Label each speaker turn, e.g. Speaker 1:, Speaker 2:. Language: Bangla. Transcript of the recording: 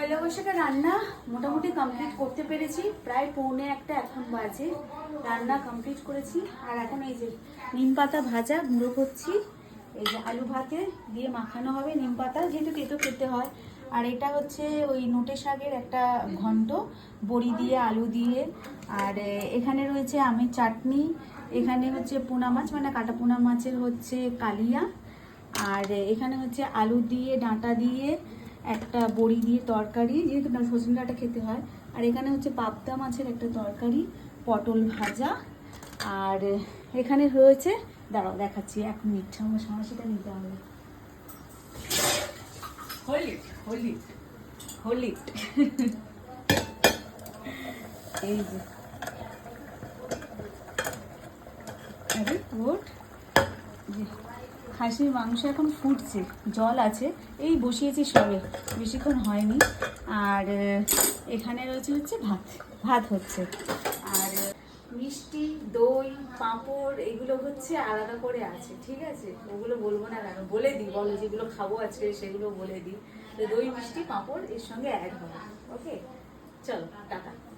Speaker 1: পয়লা বৈশাখের রান্না মোটামুটি কমপ্লিট করতে পেরেছি, প্রায় 1:45 এখন বাজে। রান্না কমপ্লিট করেছি। আর এখন এই যে নিম পাতা ভাজা গুঁড়ো করছি, এই যে আলু ভাতে দিয়ে মাখানো হবে নিম পাতা, যেহেতু তেতো খেতে হয়। আর এটা হচ্ছে ওই নোটে শাকের একটা ঘন্ট, বড়ি দিয়ে আলু দিয়ে। আর এখানে রয়েছে আমের চাটনি, এখানে হচ্ছে পোনা মাছ মানে কাটা পোনা মাছের হচ্ছে কালিয়া, আর এখানে হচ্ছে আলু দিয়ে ডাঁটা দিয়ে একটা বড়ি দিয়ে তরকারি, যেহেতু সজনে ডাঁটা খেতে হয়। আর এখানে হচ্ছে পাবদা মাছের একটা তরকারি, পটল ভাজা। আর এখানে রয়েছে, দাঁড়াও দেখাচ্ছি, 1 মিনিট, আমার সমস্যাটা নিতে হবে। হলিট হলিট হলিট এই যে আরে ওট যে খাসির মাংস এখন ফুটছে, জল আছে, এই বসিয়েছি সবে, বেশিক্ষণ হয়নি। আর এখানে রয়েছে হচ্ছে ভাত, ভাত হচ্ছে। আর মিষ্টি, দই, পাঁপড় এগুলো হচ্ছে আলাদা করে আছে, ঠিক আছে? ওগুলো বলবো না কেন, বলে দিই, বলো যেগুলো খাবো আজকে সেগুলো বলে দিই। তো দই, মিষ্টি, পাঁপড় এর সঙ্গে অ্যাড হবে। ওকে, চলো টাটা।